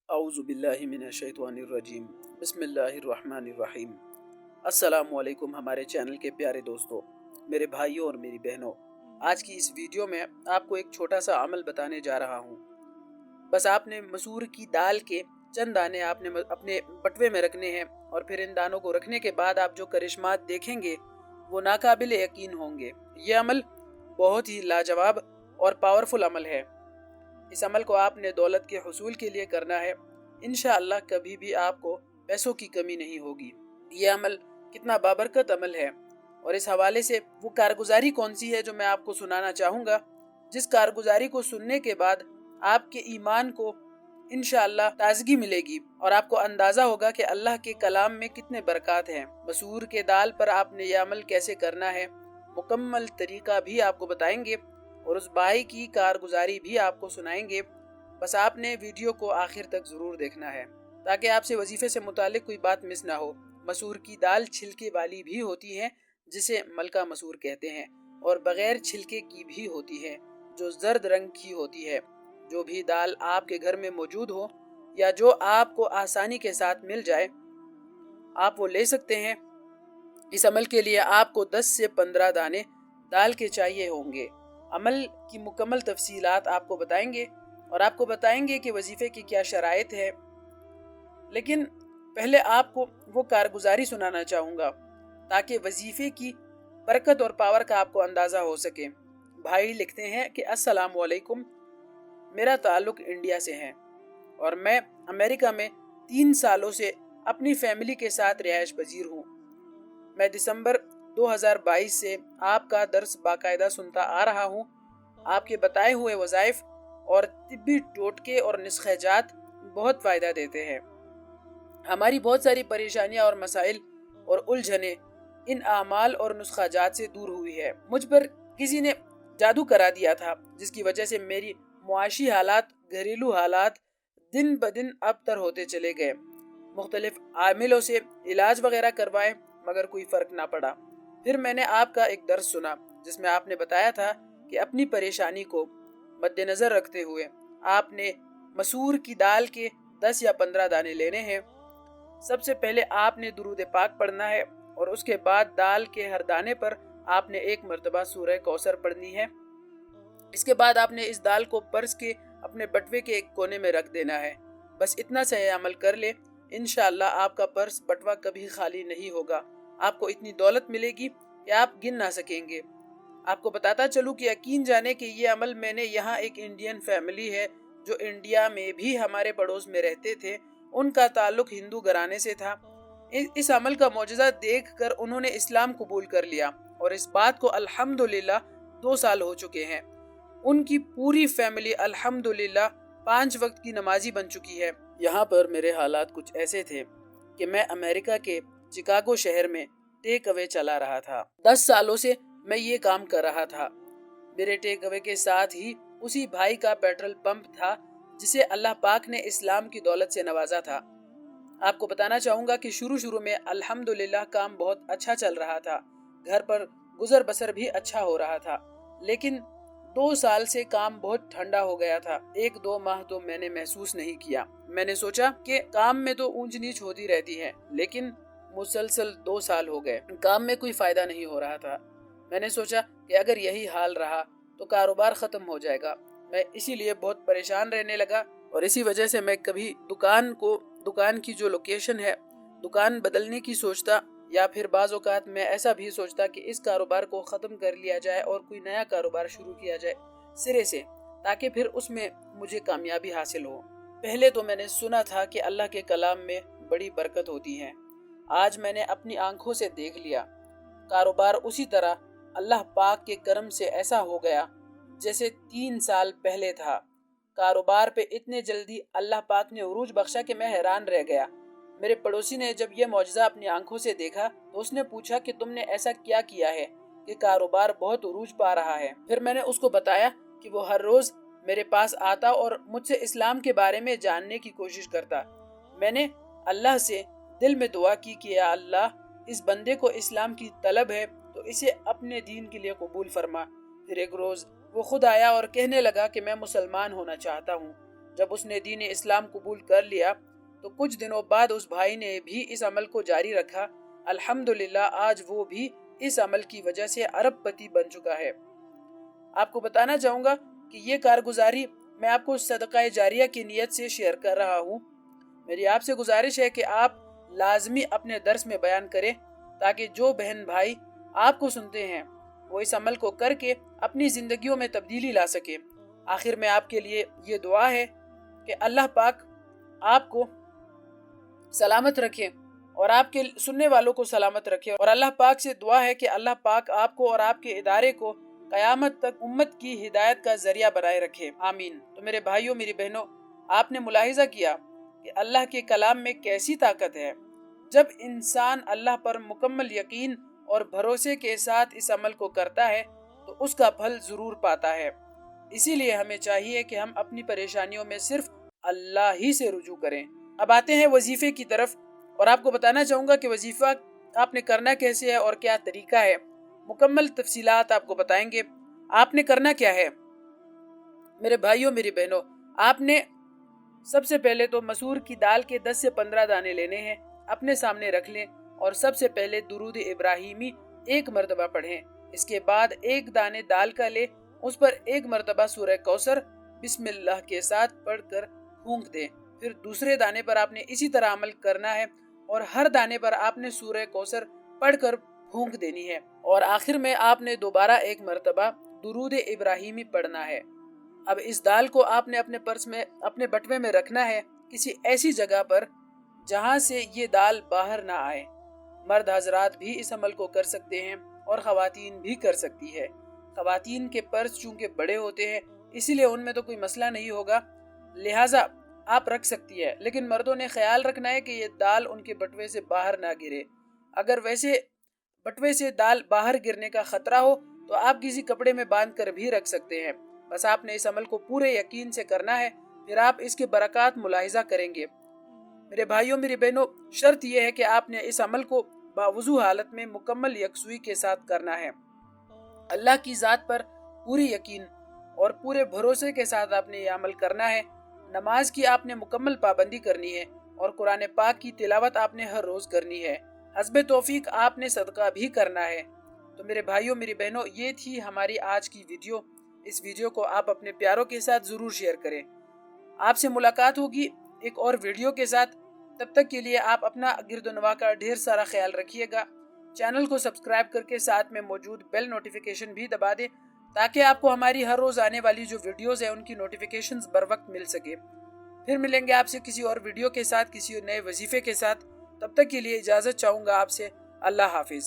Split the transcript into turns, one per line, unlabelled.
औज़ु बिल्लाहि मिनश्शैतानिर्रजीम बिस्मिल्लाहिर्रहमानिर्रहीम। अस्सलामु अलैकुम हमारे चैनल के प्यारे दोस्तों, मेरे भाइयों और मेरी बहनों। आज की इस वीडियो में आपको एक छोटा सा अमल बताने जा रहा हूँ। बस आपने मसूर की दाल के चंद दाने आपने अपने बटुए में रखने हैं और फिर इन दानों को रखने के बाद आप जो करिश्मात देखेंगे वो नाकाबिल यकीन होंगे। ये अमल बहुत ही लाजवाब और पावरफुल अमल है। इस अमल को आपने दौलत के हुसूल के लिए करना है। इंशाअल्लाह कभी भी आपको पैसों की कमी नहीं होगी। ये अमल कितना बाबरकत अमल है और इस हवाले से वो कारगुजारी कौन सी है जो मैं आपको सुनाना चाहूँगा, जिस कारगुजारी को सुनने के बाद आपके ईमान को इंशाअल्लाह ताजगी मिलेगी और आपको अंदाज़ा होगा कि अल्लाह के कलाम में कितने बरकत हैं। मसूर के दाल पर आपने यह अमल कैसे करना है, मुकम्मल तरीका भी आपको बताएंगे और उस भाई की कारगुजारी भी आपको सुनाएंगे। बस आपने वीडियो को आखिर तक ज़रूर देखना है ताकि आपसे वजीफे से मुतालिक कोई बात मिस ना हो। मसूर की दाल छिलके वाली भी होती है जिसे मलका मसूर कहते हैं, और बग़ैर छिलके की भी होती है जो जर्द रंग की होती है। जो भी दाल आपके घर में मौजूद हो या जो आपको आसानी के साथ मिल जाए आप वो ले सकते हैं। इस अमल के लिए आपको 10 से 15 दाने दाल के चाहिए होंगे। अमल की मुकम्मल तफसीलात आपको बताएंगे और आपको बताएंगे कि वजीफे की क्या शराइत है। लेकिन पहले आपको वो कारगुजारी सुनाना चाहूँगा ताकि वजीफे की बरकत और पावर का आपको अंदाज़ा हो सके। भाई लिखते हैं कि अस्सलामु अलैकुम, मेरा ताल्लुक़ इंडिया से है और मैं अमेरिका में 3 सालों से अपनी फैमिली के साथ रिहाइश पजीर हूँ। मैं दिसंबर 2022 से आपका दर्स बाकायदा सुनता आ रहा हूँ। आपके बताए हुए वज़ाइफ और तिब्बी टोटके और नुस्ख़ाजात बहुत फ़ायदा देते हैं। हमारी बहुत सारी परेशानियाँ और मसाइल और उलझने इन आमाल और नुस्ख़ाजात से दूर हुई है। मुझ पर किसी ने जादू करा दिया था जिसकी वजह से मेरी मुआशी हालात, घरेलू हालात दिन ब दिन अबतर होते चले गए। मुख्तलिफ आमिलों से इलाज वगैरह करवाए मगर कोई फ़र्क ना पड़ा। फिर मैंने आपका एक दर्स सुना जिसमें आपने बताया था कि अपनी परेशानी को मद्देनज़र रखते हुए आपने मसूर की दाल के 10 या 15 दाने लेने हैं। सबसे पहले आपने दुरूद पाक पढ़ना है और उसके बाद दाल के हर दाने पर आपने एक मरतबा सूरह कौसर पढ़नी है। इसके बाद आपने इस दाल को पर्स के अपने बटुए के एक कोने में रख देना है। बस इतना से अमल कर ले, इंशाअल्लाह आपका पर्स बटवा कभी खाली नहीं होगा। आपको इतनी दौलत मिलेगी कि आप गिन ना सकेंगे। आपको बताता चलूँ कि यकीन जाने कि ये अमल मैंने यहाँ एक इंडियन फैमिली है जो इंडिया में भी हमारे पड़ोस में रहते थे, उनका ताल्लुक हिंदू घराने से था। इस अमल का मौजज़ा देख कर उन्होंने इस्लाम कबूल कर लिया और इस बात को अल्हम्दुलिल्लाह 2 साल हो चुके हैं। उनकी पूरी फैमिली अल्हम्दुलिल्लाह 5 वक्त की नमाजी बन चुकी है। यहाँ पर मेरे हालात कुछ ऐसे थे कि मैं अमेरिका के चिकागो शहर में टेक अवे चला रहा था। 10 सालों से मैं ये काम कर रहा था। मेरे टेक अवे के साथ ही उसी भाई का पेट्रोल पंप था जिसे अल्लाह पाक ने इस्लाम की दौलत से नवाजा था। आपको बताना चाहूँगा कि शुरू में अल्हम्दुलिल्लाह काम बहुत अच्छा चल रहा था, घर पर गुजर बसर भी अच्छा हो रहा था। लेकिन 2 साल से काम बहुत ठंडा हो गया था। 1-2 माह तो मैंने महसूस नहीं किया। मैंने सोचा कि काम में तो ऊंच नीच होती रहती है, लेकिन मुसलसल 2 साल हो गए, काम में कोई फायदा नहीं हो रहा था। मैंने सोचा कि अगर यही हाल रहा तो कारोबार खत्म हो जाएगा। मैं इसीलिए बहुत परेशान रहने लगा और इसी वजह से मैं कभी दुकान की जो लोकेशन है दुकान बदलने की सोचता, या फिर बाज़ औक़ात मैं ऐसा भी सोचता कि इस कारोबार को ख़त्म कर लिया जाए और कोई नया कारोबार शुरू किया जाए सिरे से, ताकि फिर उसमें मुझे कामयाबी हासिल हो। पहले तो मैंने सुना था कि अल्लाह के कलाम में बड़ी बरकत होती है। आज मैंने अपनी आंखों से देख लिया। कारोबार उसी तरह अल्लाह पाक के करम से ऐसा हो गया जैसे 3 साल पहले था। कारोबार पे इतने जल्दी अल्लाह पाक ने उरूज बख्शा कि मैं हैरान रह गया। मेरे पड़ोसी ने जब यह मौजज़ा अपनी आंखों से देखा तो उसने पूछा कि तुमने ऐसा क्या किया है कि कारोबार बहुत उरूज पा रहा है। फिर मैंने उसको बताया कि वो हर रोज़ मेरे पास आता और मुझसे इस्लाम के बारे में जानने की कोशिश करता। मैंने अल्लाह से दिल में दुआ की कि या अल्लाह, इस बंदे को इस्लाम की तलब है तो इसे अपने दीन के लिए कबूल फरमा। फिर एक रोज़ वो खुद आया और कहने लगा कि मैं मुसलमान होना चाहता हूँ। जब उसने दीन इस्लाम कबूल कर लिया तो कुछ दिनों बाद उस भाई ने भी इस अमल को जारी रखा। अल्हम्दुलिल्लाह आज वो भी इस अमल की वजह से अरबपति बन चुका है। आपको बताना चाहूँगा कि ये कारगुजारी मैं आपको सदका जारिया की नीयत से शेयर कर रहा हूँ। मेरी आपसे गुजारिश है कि आप लाजमी अपने दर्स में बयान करें ताकि जो बहन भाई आपको सुनते हैं वो इस अमल को करके अपनी ज़िंदगियों में तब्दीली ला सके। आखिर में आपके लिए ये दुआ है कि अल्लाह पाक आपको सलामत रखे और आपके सुनने वालों को सलामत रखे, और अल्लाह पाक से दुआ है कि अल्लाह पाक आपको और आपके इदारे को क़यामत तक उम्मत की हिदायत का जरिया बनाए रखे। आमीन। तो मेरे भाइयों मेरी बहनों, आपने मुलाहिजा किया कि अल्लाह के कलाम में कैसी ताकत है। जब इंसान अल्लाह पर मुकम्मल यकीन और भरोसे के साथ इस अमल को करता है तो उसका फल ज़रूर पाता है। इसीलिए हमें चाहिए कि हम अपनी परेशानियों में सिर्फ अल्लाह ही से रुजू करें। अब आते हैं वजीफे की तरफ, और आपको बताना चाहूँगा कि वजीफा आपने करना कैसे है और क्या तरीका है। मुकम्मल तफसीलात आपको बताएंगे। आपने करना क्या है मेरे भाइयों मेरी बहनों, आपने सबसे पहले तो मसूर की दाल के 10 से 15 दाने लेने हैं, अपने सामने रख लें और सबसे पहले दुरूद इब्राहिमी 1 मरतबा पढ़ें। इसके बाद 1 दाने दाल का ले, उस पर 1 मरतबा सूरह कौसर बिस्मिल्लाह के साथ पढ़कर फूंक दें। फिर दूसरे दाने पर आपने इसी तरह अमल करना है और हर दाने पर आपने सूरह कौसर पढ़कर फूंक देनी है, और आखिर में आपने दोबारा 1 मरतबा दुरूद इब्राहिमी पढ़ना है। अब इस दाल को आपने अपने पर्स में, अपने बटवे में रखना है, किसी ऐसी जगह पर जहां से ये दाल बाहर ना आए। मर्द हजरात भी इस अमल को कर सकते हैं और ख़वातीन भी कर सकती है। ख़वातीन के पर्स चूंकि बड़े होते हैं इसीलिए उनमें तो कोई मसला नहीं होगा, लिहाजा आप रख सकती है, लेकिन मर्दों ने ख्याल रखना है कि ये दाल उनके बटवे से बाहर ना गिरे। अगर वैसे बटवे से दाल बाहर गिरने का खतरा हो तो आप किसी कपड़े में बांध कर भी रख सकते हैं। बस आपने इस अमल को पूरे यकीन से करना है, फिर आप इसके बरक़ात मुलाहिजा करेंगे। मेरे भाइयों मेरी बहनों, शर्त यह है कि आपने इस अमल को बावजू हालत में मुकम्मल यकसुई के साथ करना है। अल्लाह की ज़ात पर पूरी यकीन और पूरे भरोसे के साथ आपने ये अमल करना है। नमाज की आपने मुकम्मल पाबंदी करनी है और कुरान पाक की तिलावत आपने हर रोज़ करनी है। हस्बे तौफीक आपने सदका भी करना है। तो मेरे भाइयों मेरी बहनों, ये थी हमारी आज की वीडियो। इस वीडियो को आप अपने प्यारों के साथ ज़रूर शेयर करें। आपसे मुलाकात होगी एक और वीडियो के साथ। तब तक के लिए आप अपना गिरदोनवा का ढेर सारा ख्याल रखिएगा। चैनल को सब्सक्राइब करके साथ में मौजूद बेल नोटिफिकेशन भी दबा दें ताकि आपको हमारी हर रोज़ आने वाली जो वीडियोज़ है उनकी नोटिफिकेशंस बर वक्त मिल सके। फिर मिलेंगे आपसे किसी और वीडियो के साथ, किसी नए वजीफे के साथ। तब तक के लिए इजाज़त चाहूँगा आपसे। अल्लाह हाफिज़।